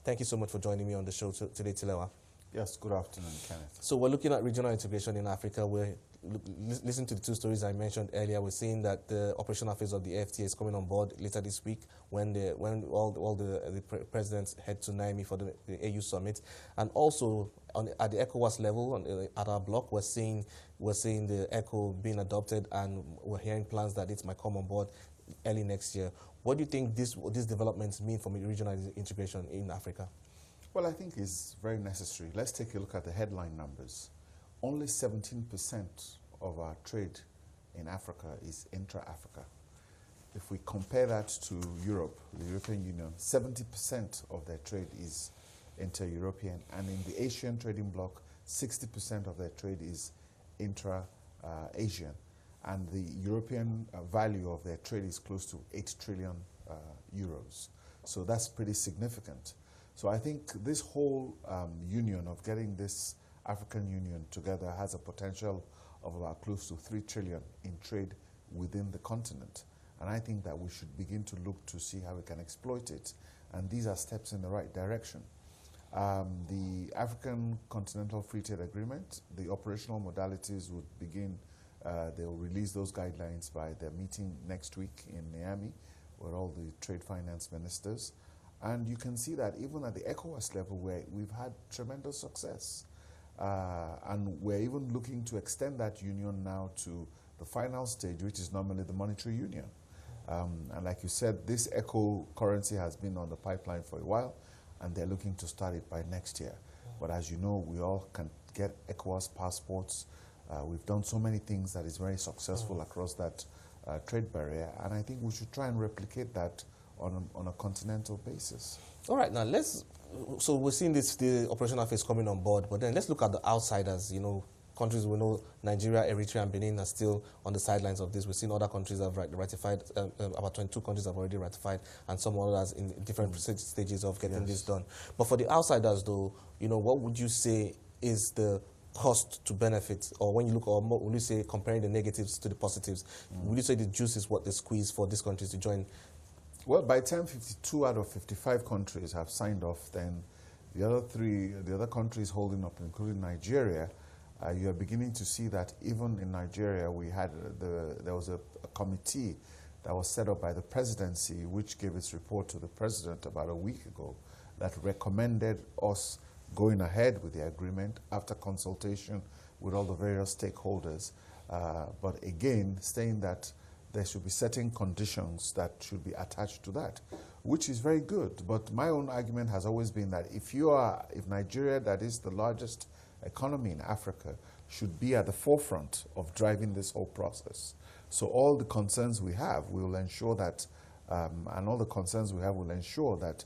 Thank you so much for joining me on the show today, Tilewa. Yes, good afternoon, Kenneth. So we're looking at regional integration in Africa. We're listening to the two stories I mentioned earlier. We're seeing that the operational phase of the FTA is coming on board later this week when all the presidents head to Niamey for the AU summit. And also at the ECOWAS level, at our bloc, we're seeing the ECO being adopted, and we're hearing plans that it might come on board early next year. What do you think these developments mean for regional integration in Africa? Well, I think it's very necessary. Let's take a look at the headline numbers. Only 17% of our trade in Africa is intra-Africa. If we compare that to Europe, the European Union, 70% of their trade is inter-European, and in the Asian trading bloc, 60% of their trade is intra-Asian. And the European value of their trade is close to 8 trillion euros. So that's pretty significant. So I think this whole union of getting this African Union together has a potential of about close to 3 trillion in trade within the continent. And I think that we should begin to look to see how we can exploit it. And these are steps in the right direction. The African Continental Free Trade Agreement, the operational modalities would begin, they'll release those guidelines by their meeting next week in Niamey with all the trade finance ministers. And you can see that even at the ECOWAS level, where we've had tremendous success. And we're even looking to extend that union now to the final stage, which is normally the monetary union. And like you said, this ECO currency has been on the pipeline for a while, and they're looking to start it by next year. But as you know, we all can get ECOWAS passports. We've done so many things that is very successful across that trade barrier, and I think we should try and replicate that on a continental basis. All right, now so we're seeing the operational phase coming on board, but then let's look at the outsiders. You know, countries we know, Nigeria, Eritrea, and Benin are still on the sidelines of this. We've seen other countries have ratified, about 22 countries have already ratified, and some others in different stages of getting this done. But for the outsiders, though, you know, what would you say is the cost to benefit, or when you look, or will you say comparing the negatives to the positives, would you say the juice is what the squeeze for these countries to join? Well, by the time 52 out of 55 countries have signed off, then the other countries holding up, including Nigeria, you are beginning to see that even in Nigeria, there was a committee that was set up by the presidency, which gave its report to the president about a week ago, that recommended us going ahead with the agreement after consultation with all the various stakeholders. But again, saying that there should be certain conditions that should be attached to that, which is very good. But my own argument has always been that if Nigeria, that is the largest economy in Africa, should be at the forefront of driving this whole process. So all the concerns we have, we will ensure that, and all the concerns we have will ensure that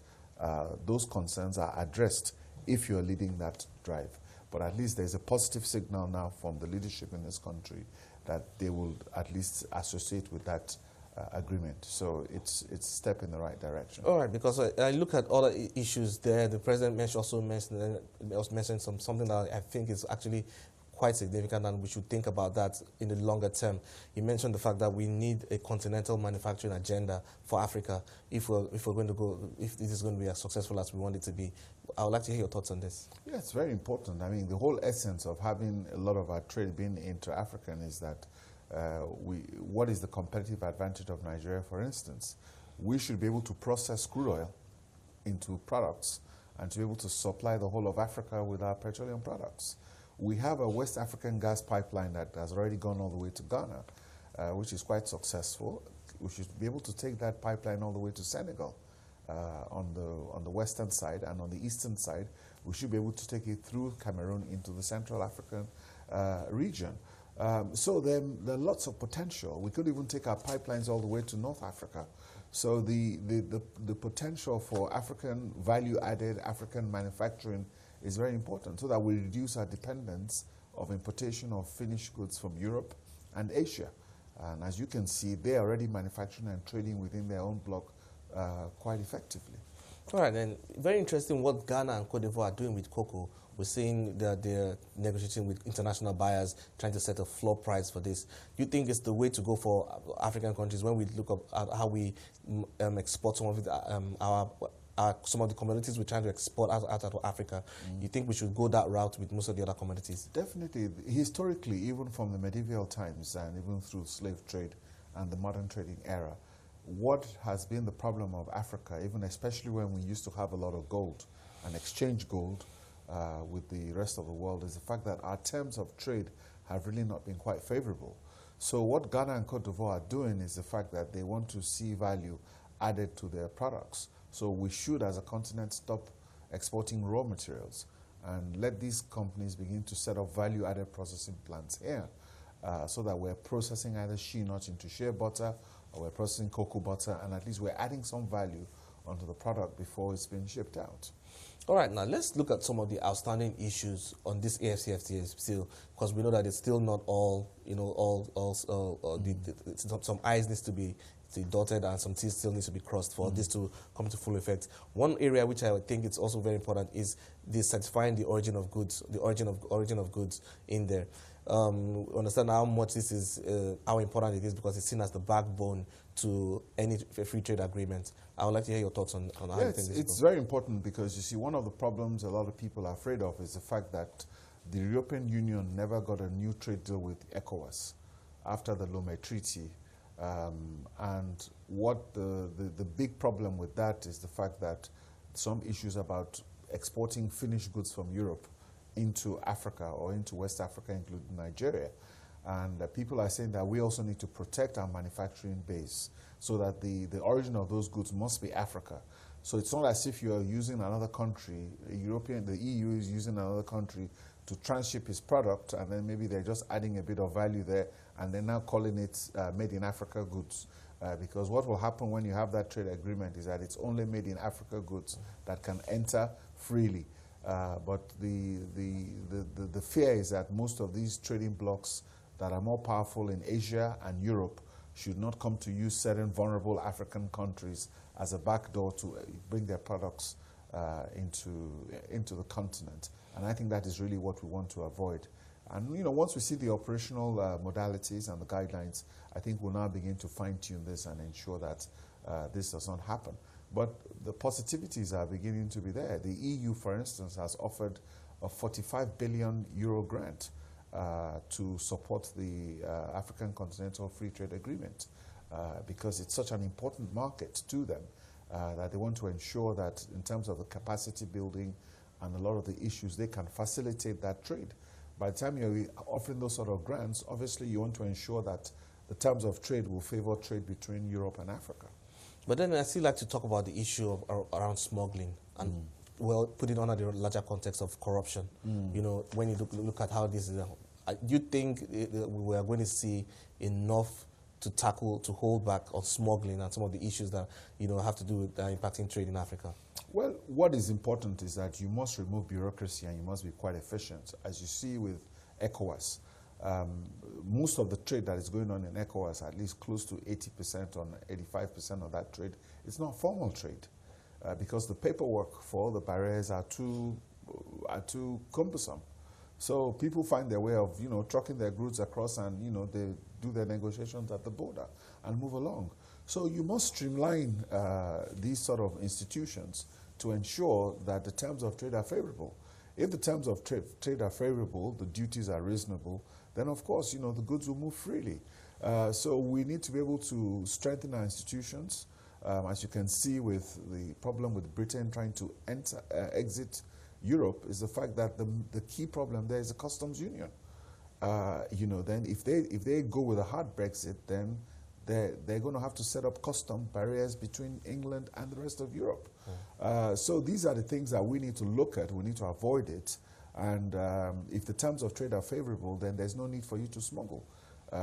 those concerns are addressed if you're leading that drive. But at least there's a positive signal now from the leadership in this country that they will at least associate with that agreement. So it's a step in the right direction. All right, because I look at other issues there. The president also mentioned something that I think is actually quite significant, and we should think about that in the longer term. You mentioned the fact that we need a continental manufacturing agenda for Africa if this is going to be as successful as we want it to be. I would like to hear your thoughts on this. Yeah, it's very important. I mean, the whole essence of having a lot of our trade being inter-African is that what is the competitive advantage of Nigeria, for instance? We should be able to process crude oil into products and to be able to supply the whole of Africa with our petroleum products. We have a West African gas pipeline that has already gone all the way to Ghana, which is quite successful. We should be able to take that pipeline all the way to Senegal on the western side, and on the eastern side, we should be able to take it through Cameroon into the Central African region. So there are lots of potential. We could even take our pipelines all the way to North Africa. So the potential for African value-added African manufacturing is very important, so that we reduce our dependence of importation of finished goods from Europe and Asia. And as you can see, they're already manufacturing and trading within their own bloc quite effectively. All right, and very interesting what Ghana and Cote d'Ivoire are doing with cocoa. We're seeing that they're negotiating with international buyers, trying to set a floor price for this. Do you think it's the way to go for African countries when we look at how we export some of our some of the commodities we're trying to export out of Africa. You think we should go that route with most of the other commodities? Definitely. Historically, even from the medieval times and even through slave trade and the modern trading era, what has been the problem of Africa, even especially when we used to have a lot of gold and exchange gold with the rest of the world, is the fact that our terms of trade have really not been quite favorable. So what Ghana and Cote d'Ivoire are doing is the fact that they want to see value added to their products. So we should, as a continent, stop exporting raw materials and let these companies begin to set up value-added processing plants here so that we're processing either shea nuts into shea butter or we're processing cocoa butter, and at least we're adding some value onto the product before it's being shipped out. All right, now let's look at some of the outstanding issues on this AfCFTA still, because we know that it's still not all, some I's needs to be dotted and some T's still needs to be crossed for this to come to full effect. One area which I think it's also very important is the certifying the origin of goods, the origin of goods in there. Understand how much this is, how important it is, because it's seen as the backbone to any free trade agreement. I would like to hear your thoughts on how you think this it's very important, because you see, one of the problems a lot of people are afraid of is the fact that the European Union never got a new trade deal with ECOWAS after the Lomé Treaty. And what the big problem with that is the fact that some issues about exporting finished goods from Europe into Africa or into West Africa, including Nigeria. And people are saying that we also need to protect our manufacturing base so that the origin of those goods must be Africa. So it's not as if you're using another country, the EU is using another country to transship its product, and then maybe they're just adding a bit of value there, and they're now calling it made in Africa goods. Because what will happen when you have that trade agreement is that it's only made in Africa goods that can enter freely. But the fear is that most of these trading blocs that are more powerful in Asia and Europe should not come to use certain vulnerable African countries as a backdoor to bring their products into the continent. And I think that is really what we want to avoid. And once we see the operational modalities and the guidelines, I think we'll now begin to fine-tune this and ensure that this does not happen. But the positivities are beginning to be there. The EU, for instance, has offered a 45 billion euro grant to support the African Continental Free Trade Agreement because it's such an important market to them that they want to ensure that in terms of the capacity building and a lot of the issues, they can facilitate that trade. By the time you're offering those sort of grants, obviously you want to ensure that the terms of trade will favor trade between Europe and Africa. But then I still like to talk about the issue of around smuggling and well, put it under the larger context of corruption. When you look at how this is, do you think we are going to see enough to tackle, to hold back on smuggling and some of the issues that have to do with impacting trade in Africa? Well, what is important is that you must remove bureaucracy and you must be quite efficient. As you see with ECOWAS, most of the trade that is going on in ECOWAS, at least close to 80% or 85% of that trade, is not formal trade because the paperwork for all the barriers are too cumbersome. So people find their way of, trucking their goods across and, they do their negotiations at the border and move along. So you must streamline these sort of institutions to ensure that the terms of trade are favorable. If the terms of trade are favorable, the duties are reasonable, then of course, the goods will move freely. So we need to be able to strengthen our institutions. As you can see with the problem with Britain trying to exit Europe is the fact that the key problem there is the customs union. Then if they go with a hard Brexit, then they're going to have to set up custom barriers between England and the rest of Europe. So these are the things that we need to look at. We need to avoid it. And if the terms of trade are favorable, then there's no need for you to smuggle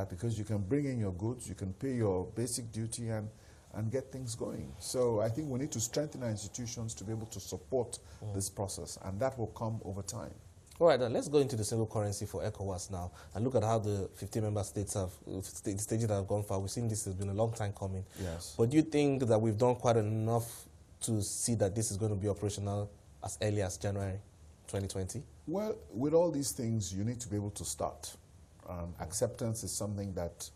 because you can bring in your goods, you can pay your basic duty and get things going. So I think we need to strengthen our institutions to be able to support this process, and that will come over time. All right, then let's go into the single currency for ECOWAS now and look at how the 15 member states the stages that have gone far. We've seen this has been a long time coming. Yes. But do you think that we've done quite enough to see that this is going to be operational as early as January 2020? Well, with all these things, you need to be able to start. Acceptance is something that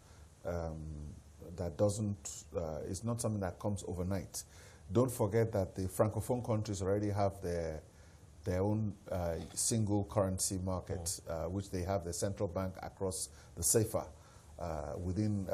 is not something that comes overnight. Don't forget that the Francophone countries already have their own single currency market, which they have the central bank across the CFA within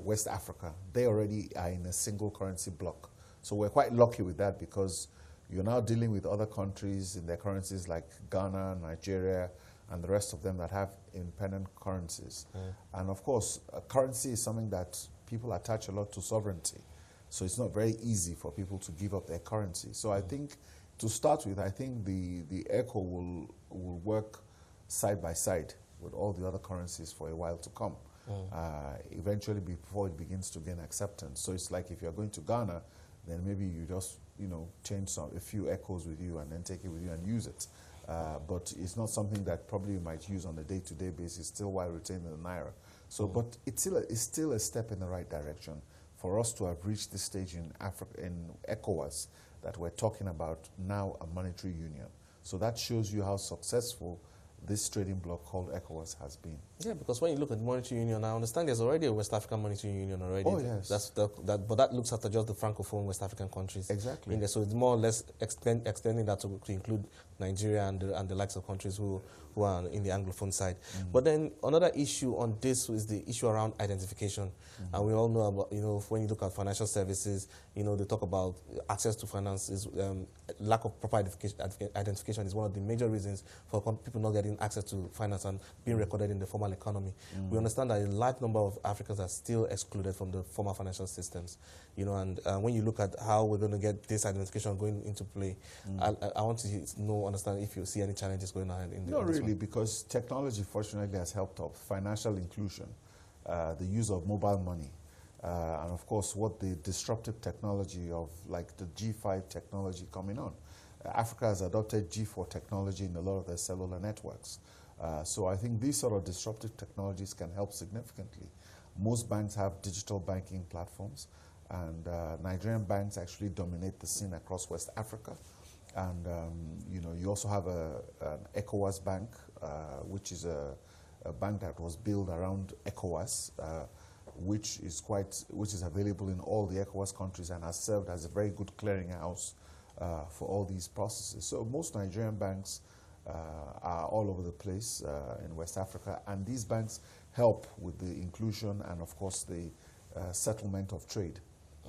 West Africa. They already are in a single currency block. So we're quite lucky with that because you're now dealing with other countries in their currencies like Ghana, Nigeria, and the rest of them that have independent currencies. And of course, currency is something that people attach a lot to sovereignty. So it's not very easy for people to give up their currency. So I think, to start with, I think the ECO will work side by side with all the other currencies for a while to come. Eventually, before it begins to gain acceptance. So it's like if you're going to Ghana, then maybe you just change a few ECOs with you and then take it with you and use it. But it's not something that probably you might use on a day-to-day basis, still while retaining the Naira. So, but it's still a step in the right direction for us to have reached this stage in Africa, in ECOWAS, that we're talking about now a monetary union. So that shows you how successful this trading bloc called ECOWAS has been. Yeah, because when you look at the monetary union, I understand there's already a West African monetary union already. Oh, yes. But that looks after just the Francophone West African countries. Exactly. In there, so it's more or less extending that to include Nigeria and the likes of countries who are in the Anglophone side. But then another issue on this is the issue around identification. And we all know about, when you look at financial services, they talk about access to finance lack of proper identification is one of the major reasons for people not getting access to finance and being recorded in the formal economy. We understand that a large number of Africans are still excluded from the formal financial systems. And when you look at how we're going to get this identification going into play, I want to understand if you see any challenges going on in the Not really, because technology fortunately has helped up financial inclusion, the use of mobile money, and of course what the disruptive technology of like the G5 technology coming on. Africa has adopted G4 technology in a lot of their cellular networks. So I think these sort of disruptive technologies can help significantly. Most banks have digital banking platforms, and Nigerian banks actually dominate the scene across West Africa. And you also have an ECOWAS bank, which is a bank that was built around ECOWAS, which is available in all the ECOWAS countries and has served as a very good clearinghouse for all these processes. So most Nigerian banks are all over the place in West Africa, and these banks help with the inclusion and, of course, the settlement of trade.